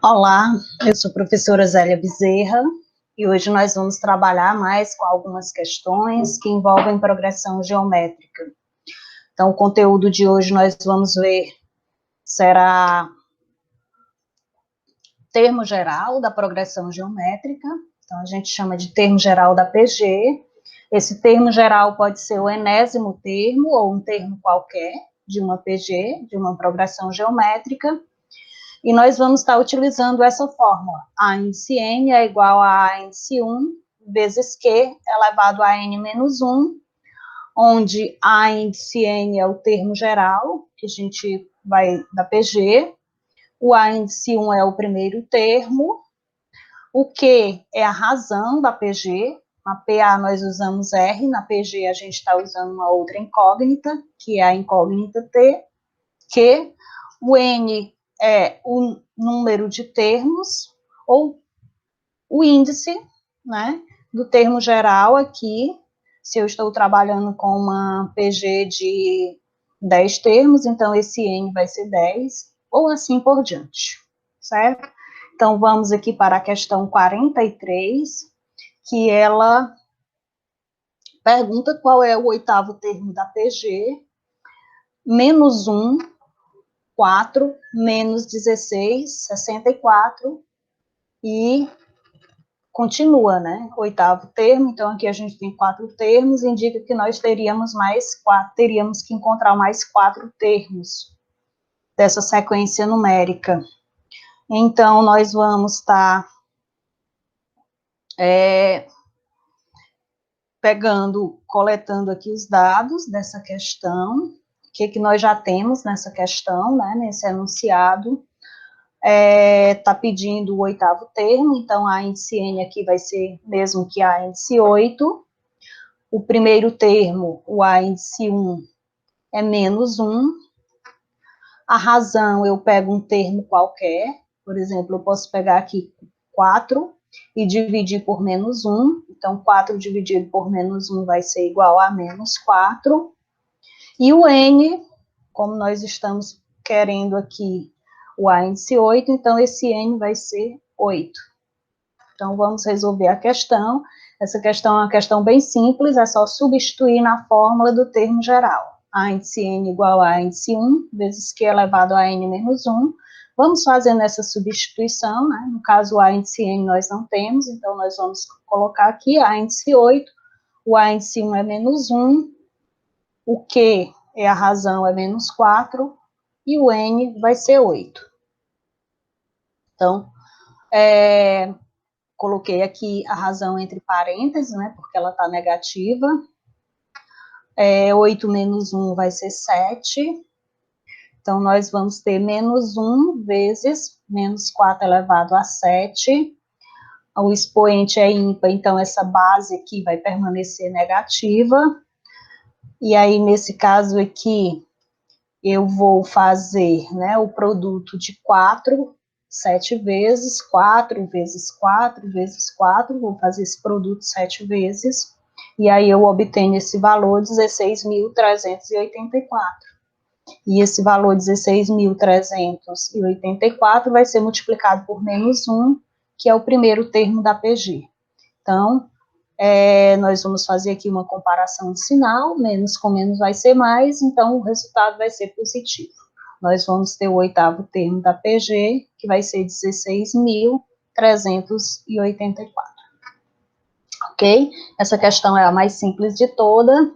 Olá, eu sou a professora Zélia Bezerra e hoje nós vamos trabalhar mais com algumas questões que envolvem progressão geométrica. Então, o conteúdo de hoje nós vamos ver será termo geral da progressão geométrica, então a gente chama de termo geral da PG. Esse termo geral pode ser o enésimo termo ou um termo qualquer de uma PG, de uma progressão geométrica. E nós vamos estar utilizando essa fórmula. A índice n é igual a índice 1 vezes q elevado a n menos 1, onde a índice n é o termo geral, que a gente vai da PG, o a índice 1 é o primeiro termo, o q é a razão da PG, na PA nós usamos R, na PG a gente está usando uma outra incógnita, que é a incógnita T, Q, o n é o número de termos, ou o índice, né, do termo geral aqui, se eu estou trabalhando com uma PG de 10 termos, então esse N vai ser 10, ou assim por diante, certo? Então, vamos aqui para a questão 43, que ela pergunta qual é o oitavo termo da PG, menos 1, 4, menos 16, 64, e continua, né? Oitavo termo, então aqui a gente tem 4 termos, indica que nós teríamos que encontrar mais 4 termos dessa sequência numérica. Então, nós vamos estar coletando aqui os dados dessa questão, o que nós já temos nessa questão, né, nesse enunciado. Está pedindo o oitavo termo, então a índice n aqui vai ser mesmo que a índice 8. O primeiro termo, o a índice 1, é menos 1. A razão, eu pego um termo qualquer, por exemplo, eu posso pegar aqui 4 e dividir por menos 1, então 4 dividido por menos 1 vai ser igual a menos 4. E o n, como nós estamos querendo aqui o a índice 8, então esse n vai ser 8. Então, vamos resolver a questão. Essa questão é uma questão bem simples, é só substituir na fórmula do termo geral. A índice n igual a índice 1, vezes q elevado a n menos 1. Vamos fazendo essa substituição, né? No caso, a índice n nós não temos, então nós vamos colocar aqui a índice 8, o a índice 1 é menos 1, o q é a razão, é menos 4, e o n vai ser 8. Então, coloquei aqui a razão entre parênteses, né, porque ela está negativa. 8 menos 1 vai ser 7. Então, nós vamos ter menos 1 vezes menos 4 elevado a 7. O expoente é ímpar, então essa base aqui vai permanecer negativa. E aí, nesse caso aqui, eu vou fazer, né, o produto de 4, 7 vezes, 4 vezes 4 vezes 4, vou fazer esse produto 7 vezes, e aí eu obtenho esse valor 16.384. E esse valor 16.384 vai ser multiplicado por menos 1, que é o primeiro termo da PG. Então, nós vamos fazer aqui uma comparação de sinal, menos com menos vai ser mais, então o resultado vai ser positivo. Nós vamos ter o oitavo termo da PG, que vai ser 16.384. Ok? Essa questão é a mais simples de toda.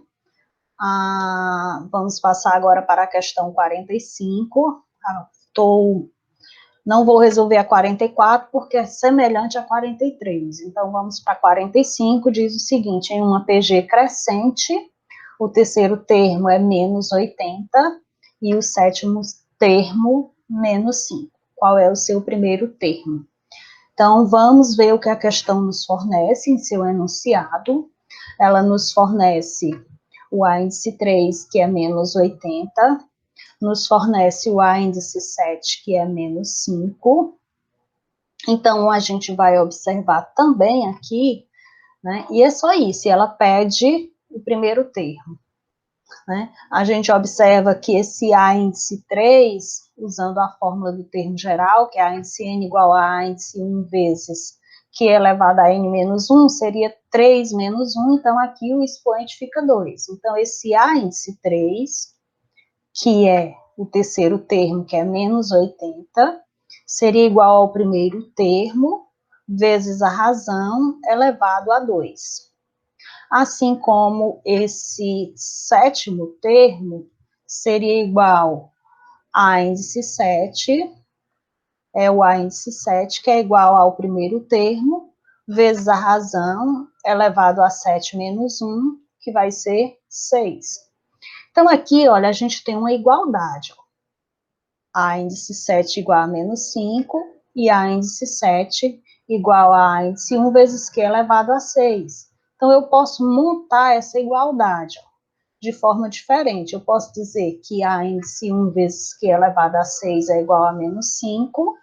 Vamos passar agora para a questão 45. Não vou resolver a 44, porque é semelhante a 43. Então, vamos para 45, diz o seguinte: em uma PG crescente, o terceiro termo é menos 80 e o sétimo termo, menos 5. Qual é o seu primeiro termo? Então, vamos ver o que a questão nos fornece em seu enunciado. Ela nos fornece o a índice 3, que é menos 80, nos fornece o a índice 7, que é menos 5. Então, a gente vai observar também aqui, né, e é só isso, ela pede o primeiro termo. né? A gente observa que esse A índice 3, usando a fórmula do termo geral, que é A índice N igual a A índice 1 vezes Q elevado a N menos 1, seria 3 menos 1, então aqui o expoente fica 2. Então, esse A índice 3, que é o terceiro termo, que é menos 80, seria igual ao primeiro termo, vezes a razão, elevado a 2. Assim como esse sétimo termo seria igual a índice 7, é o A índice 7, que é igual ao primeiro termo, vezes a razão, elevado a 7 menos 1, que vai ser 6. Então, aqui, olha, a gente tem uma igualdade. A índice 7 igual a menos 5, e A índice 7 igual a A índice 1 vezes Q elevado a 6. Então, eu posso montar essa igualdade de forma diferente. Eu posso dizer que A índice 1 vezes Q elevado a 6 é igual a menos 5,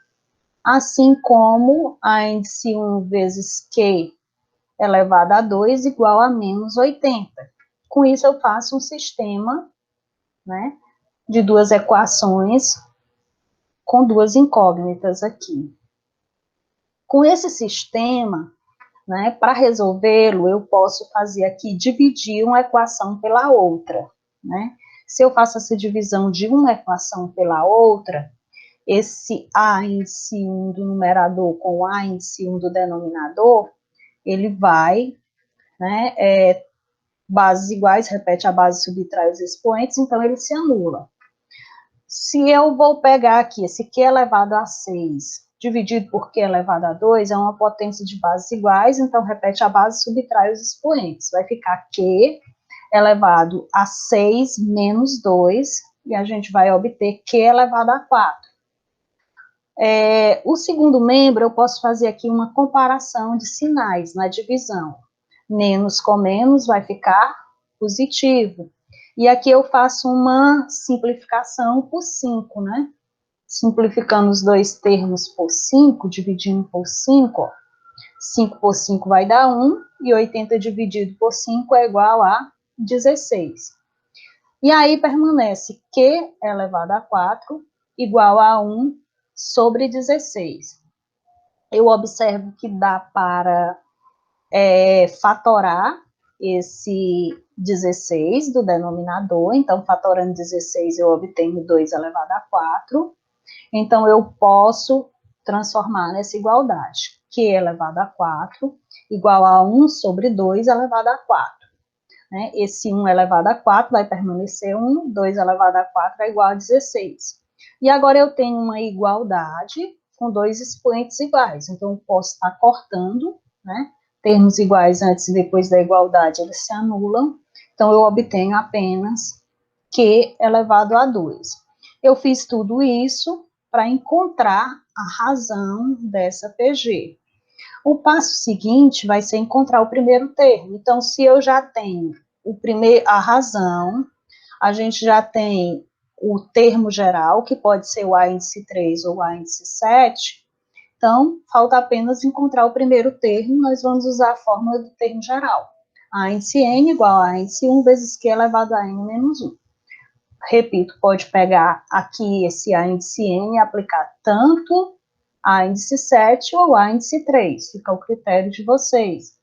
assim como A índice 1 vezes Q elevado a 2 igual a menos 80. Com isso, eu faço um sistema, né, de duas equações com duas incógnitas aqui. Com esse sistema, né, para resolvê-lo, eu posso fazer aqui, dividir uma equação pela outra, né? Se eu faço essa divisão de uma equação pela outra, esse A índice 1 do numerador com o A índice 1 do denominador, ele vai, né, bases iguais, repete a base, subtrai os expoentes, então ele se anula. Se eu vou pegar aqui esse Q elevado a 6, dividido por Q elevado a 2, é uma potência de bases iguais, então repete a base, subtrai os expoentes. Vai ficar Q elevado a 6 menos 2, e a gente vai obter Q elevado a 4. O segundo membro, eu posso fazer aqui uma comparação de sinais na divisão. Menos com menos vai ficar positivo. E aqui eu faço uma simplificação por 5, né? Simplificando os dois termos por 5, dividindo por 5, ó. 5 por 5 vai dar 1, e 80 dividido por 5 é igual a 16. E aí permanece Q elevado a 4 igual a 1 sobre 16. Eu observo que dá para fatorar esse 16 do denominador, então, fatorando 16, eu obtenho 2 elevado a 4. Então, eu posso transformar nessa igualdade, Q elevado a 4 igual a 1 sobre 2 elevado a 4. Né? Esse 1 elevado a 4 vai permanecer 1, 2 elevado a 4 é igual a 16. E agora eu tenho uma igualdade com dois expoentes iguais, então eu posso estar cortando, né? Termos iguais antes e depois da igualdade, eles se anulam, então eu obtenho apenas Q elevado a 2. Eu fiz tudo isso para encontrar a razão dessa PG. O passo seguinte vai ser encontrar o primeiro termo. Então, se eu já tenho a razão, a gente já tem o termo geral, que pode ser o A índice 3 ou o A índice 7, então, falta apenas encontrar o primeiro termo, nós vamos usar a fórmula do termo geral. A índice N igual a índice 1 vezes Q elevado a N menos 1. Repito, pode pegar aqui esse A índice N e aplicar tanto A índice 7 ou A índice 3, fica ao critério de vocês.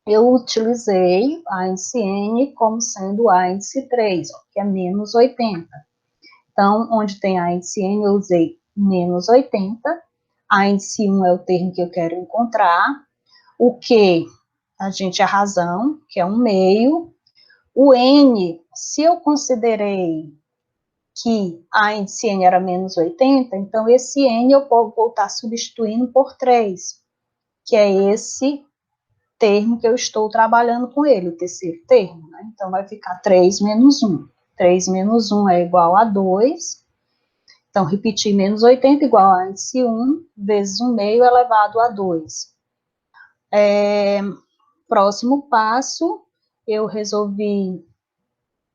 Eu utilizei A índice N como sendo A índice 3, que é menos 80. Então, onde tem A índice N, eu usei menos 80. A índice 1 é o termo que eu quero encontrar. O Q, a gente, é a razão, que é 1/2. O N, se eu considerei que a índice N era menos 80, então esse N eu vou estar substituindo por 3, que é esse termo que eu estou trabalhando com ele, o terceiro termo, né? Então vai ficar 3 menos 1. 3 menos 1 é igual a 2. Então, repetir, menos 80 igual a índice 1 vezes 1/2 elevado a 2. Próximo passo, eu resolvi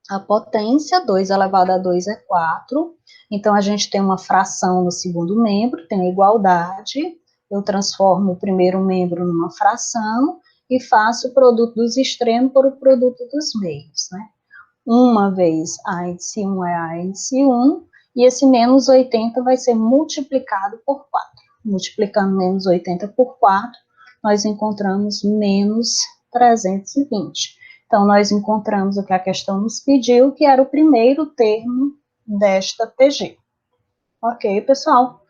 a potência, 2 elevado a 2 é 4. Então, a gente tem uma fração no segundo membro, tem a igualdade. Eu transformo o primeiro membro numa fração e faço o produto dos extremos por o produto dos meios, né? uma vez a índice 1 é a índice 1, e esse menos 80 vai ser multiplicado por 4. Multiplicando menos 80 por 4, nós encontramos menos 320. Então, nós encontramos o que a questão nos pediu, que era o primeiro termo desta PG. Ok, pessoal?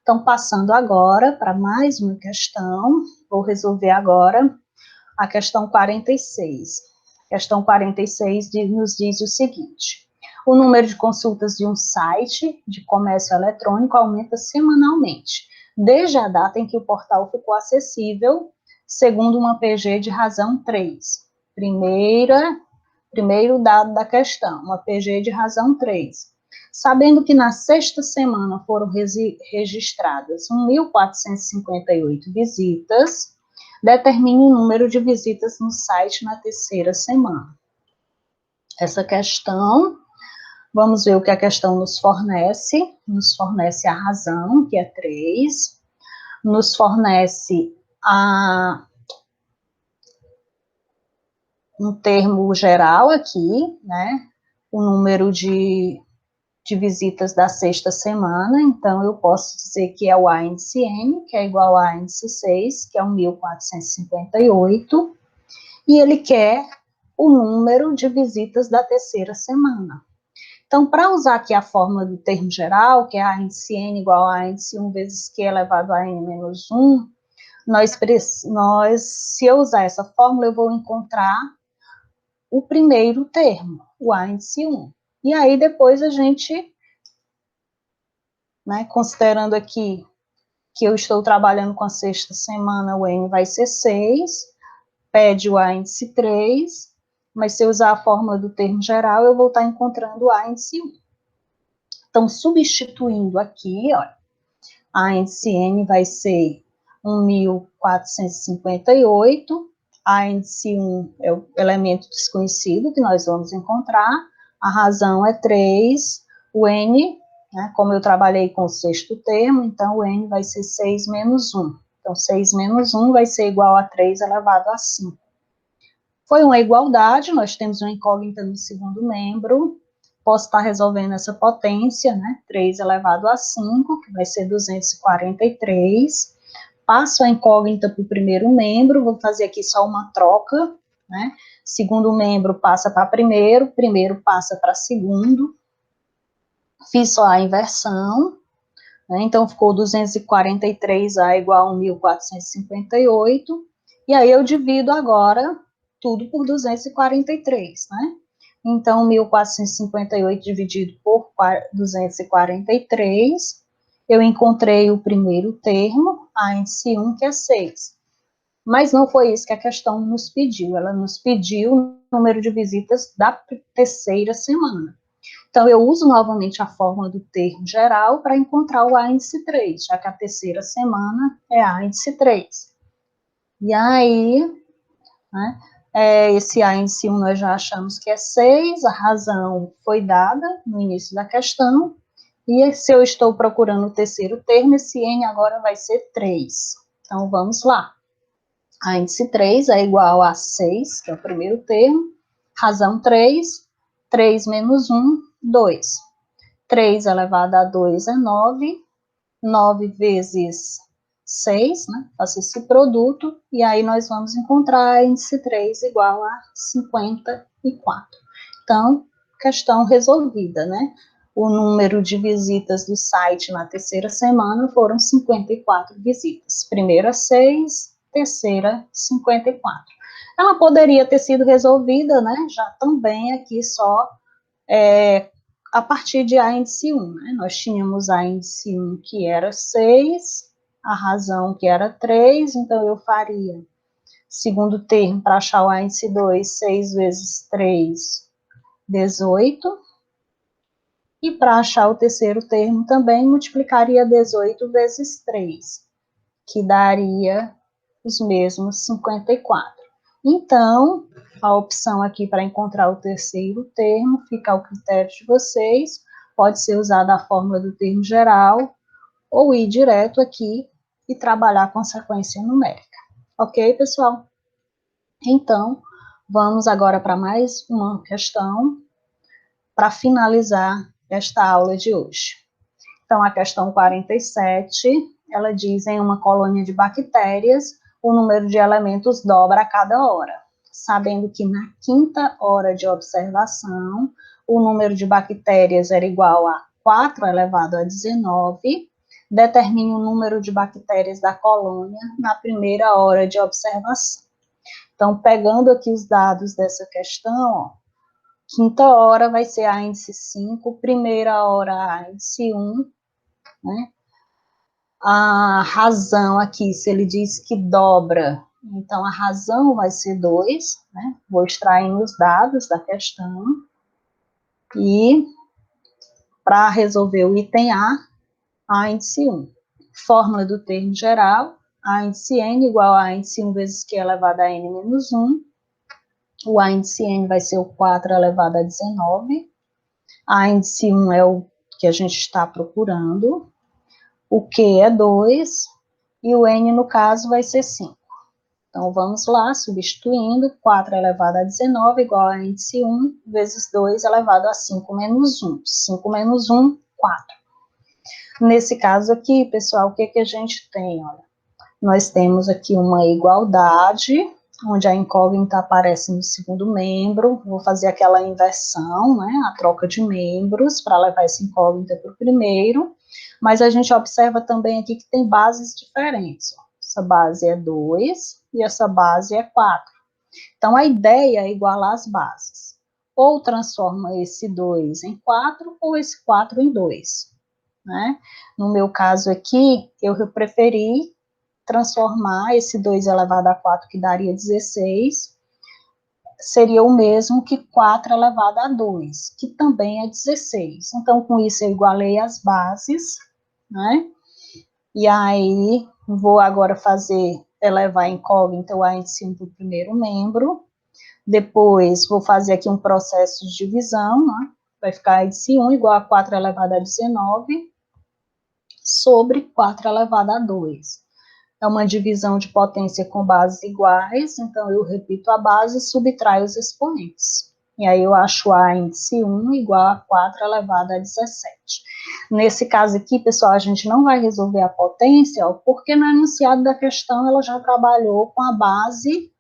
Então, passando agora para mais uma questão, vou resolver agora a questão 46. A questão 46 nos diz o seguinte: o número de consultas de um site de comércio eletrônico aumenta semanalmente, desde a data em que o portal ficou acessível, segundo uma PG de razão 3. Primeiro dado da questão, uma PG de razão 3. Sabendo que na sexta semana foram registradas 1.458 visitas, determine o número de visitas no site na terceira semana. Essa questão, vamos ver o que a questão nos fornece a razão, que é 3, nos fornece um termo geral aqui, né, o número de visitas da sexta semana, então eu posso dizer que é o A índice N, que é igual a índice 6, que é 1.458, e ele quer o número de visitas da terceira semana. Então, para usar aqui a fórmula do termo geral, que é A índice N igual a índice 1 vezes Q elevado a N menos 1, se eu usar essa fórmula, eu vou encontrar o primeiro termo, o A índice 1. E aí, depois a gente, né, considerando aqui que eu estou trabalhando com a sexta semana, o N vai ser 6, pede o A índice 3, mas se eu usar a fórmula do termo geral, eu vou estar encontrando o A índice 1. Então, substituindo aqui, olha, A índice N vai ser 1.458, A índice 1 é o elemento desconhecido que nós vamos encontrar, a razão é 3, o N, né, como eu trabalhei com o sexto termo, então o N vai ser 6 menos 1. Então, 6 menos 1 vai ser igual a 3 elevado a 5. Foi uma igualdade, nós temos uma incógnita no segundo membro, posso estar resolvendo essa potência, né, 3 elevado a 5, que vai ser 243, passo a incógnita para o primeiro membro, vou fazer aqui só uma troca, né, segundo membro passa para primeiro passa para segundo, fiz só a inversão, né, então ficou 243A igual a 1.458, e aí eu divido agora tudo por 243, né? Então, 1.458 dividido por 243, eu encontrei o primeiro termo, a índice 1, que é 6. Mas não foi isso que a questão nos pediu, ela nos pediu o número de visitas da terceira semana. Então, eu uso novamente a fórmula do termo geral para encontrar o A índice 3, já que a terceira semana é A índice 3. E aí, né, esse A índice 1 nós já achamos que é 6, a razão foi dada no início da questão, e se eu estou procurando o terceiro termo, esse N agora vai ser 3. Então, vamos lá. A índice 3 é igual a 6, que é o primeiro termo, razão 3, 3 menos 1, 2. 3 elevado a 2 é 9, 9 vezes 6, né? Faço esse produto, e aí nós vamos encontrar a índice 3 igual a 54. Então, questão resolvida, né? O número de visitas do site na terceira semana foram 54 visitas. Primeira 6, terceira 54. Ela poderia ter sido resolvida, né? Já também aqui só a partir de A índice 1, né? Nós tínhamos A índice 1 que era 6, a razão que era 3, então eu faria segundo termo para achar o A índice 2, 6 vezes 3, 18. E para achar o terceiro termo também multiplicaria 18 vezes 3, que daria os mesmos 54. Então, a opção aqui para encontrar o terceiro termo fica ao critério de vocês, pode ser usada a fórmula do termo geral, ou ir direto aqui e trabalhar com a sequência numérica. Ok, pessoal? Então, vamos agora para mais uma questão, para finalizar esta aula de hoje. Então, a questão 47, ela diz: em uma colônia de bactérias, o número de elementos dobra a cada hora, sabendo que na quinta hora de observação, o número de bactérias era igual a 4 elevado a 19, determine o número de bactérias da colônia na primeira hora de observação. Então, pegando aqui os dados dessa questão, ó, quinta hora vai ser a índice 5, primeira hora a índice 1, né? A razão aqui, se ele diz que dobra, então a razão vai ser 2, né? Vou extraindo os dados da questão. E para resolver o item A índice 1. Fórmula do termo geral, A índice N igual a índice 1 vezes Q elevado a N menos 1. O A índice N vai ser o 4 elevado a 19. A índice 1 é o que a gente está procurando. O Q é 2. E o N, no caso, vai ser 5. Então, vamos lá, substituindo, 4 elevado a 19 igual a índice 1, vezes 2 elevado a 5 menos 1. 5 menos 1, 4. Nesse caso aqui, pessoal, o que a gente tem? Olha, nós temos aqui uma igualdade, onde a incógnita aparece no segundo membro. Vou fazer aquela inversão, né, a troca de membros, para levar essa incógnita para o primeiro. Mas a gente observa também aqui que tem bases diferentes. Ó. Essa base é 2 e essa base é 4. Então, a ideia é igualar as bases. Ou transforma esse 2 em 4, ou esse 4 em 2. Né? No meu caso aqui, eu preferi transformar esse 2 elevado a 4, que daria 16, seria o mesmo que 4 elevado a 2, que também é 16. Então, com isso, eu igualei as bases, né? E aí, vou agora elevar a incógnita, o A índice 1 para o primeiro membro. Depois, vou fazer aqui um processo de divisão, né? Vai ficar índice 1 igual a 4 elevado a 19, sobre 4 elevado a 2. É uma divisão de potência com bases iguais, então eu repito a base e subtraio os expoentes. E aí eu acho A índice 1 igual a 4 elevado a 17. Nesse caso aqui, pessoal, a gente não vai resolver a potência, ó, porque no enunciado da questão ela já trabalhou com a base,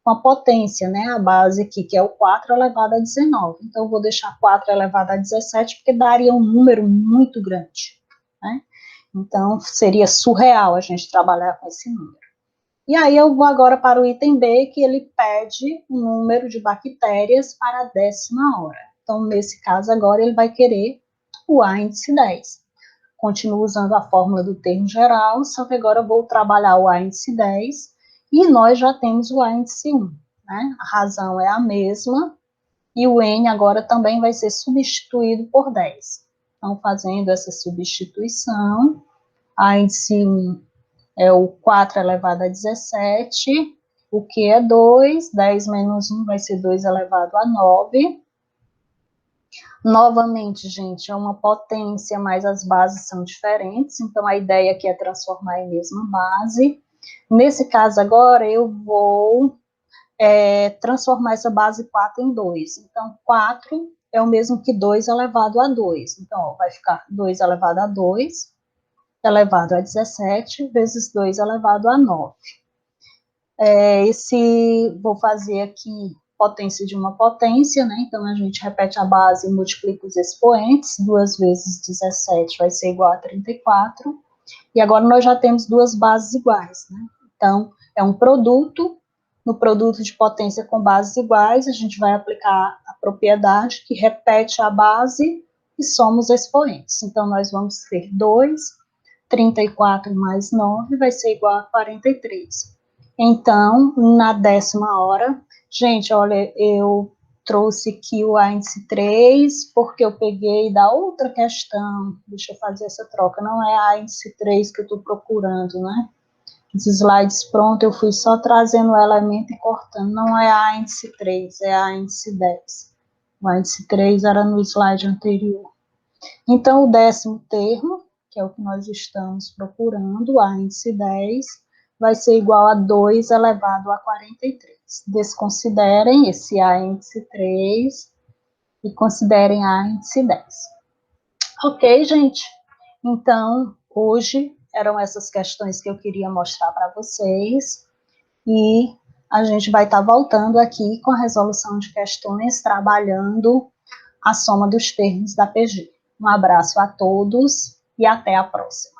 com a potência, né? A base aqui, que é o 4 elevado a 19. Então, eu vou deixar 4 elevado a 17, porque daria um número muito grande, né? Então, seria surreal a gente trabalhar com esse número. E aí, eu vou agora para o item B, que ele pede o número de bactérias para a 10ª hora. Então, nesse caso agora, ele vai querer o A índice 10. Continuo usando a fórmula do termo geral, só que agora eu vou trabalhar o A índice 10, e nós já temos o A índice 1, né? A razão é a mesma, e o N agora também vai ser substituído por 10. Então, fazendo essa substituição, A índice 1 é o 4 elevado a 17, o que é 2, 10 menos 1 vai ser 2 elevado a 9. Novamente, gente, é uma potência, mas as bases são diferentes, então a ideia aqui é transformar em mesma base. Nesse caso agora, eu vou transformar essa base 4 em 2. Então, 4 é o mesmo que 2 elevado a 2. Então, ó, vai ficar 2 elevado a 2, elevado a 17, vezes 2 elevado a 9. Vou fazer aqui potência de uma potência, né? Então, a gente repete a base e multiplica os expoentes. 2 vezes 17 vai ser igual a 34. E agora nós já temos duas bases iguais, né? Então, é um produto. No produto de potência com bases iguais, a gente vai aplicar a propriedade que repete a base e soma os expoentes. Então, nós vamos ter 2, 34 mais 9 vai ser igual a 43. Então, na 10ª hora, gente, olha, eu trouxe aqui o A índice 3, porque eu peguei da outra questão, deixa eu fazer essa troca, não é A índice 3 que eu estou procurando, né? Os slides prontos, eu fui só trazendo o elemento e cortando, não é A índice 3, é A índice 10. O A índice 3 era no slide anterior. Então, o 10º termo, que é o que nós estamos procurando, A índice 10, vai ser igual a 2 elevado a 43. Desconsiderem esse A índice 3, e considerem a índice 10. Ok, gente? Então, hoje eram essas questões que eu queria mostrar para vocês, e a gente vai estar voltando aqui com a resolução de questões, trabalhando a soma dos termos da PG. Um abraço a todos e até a próxima.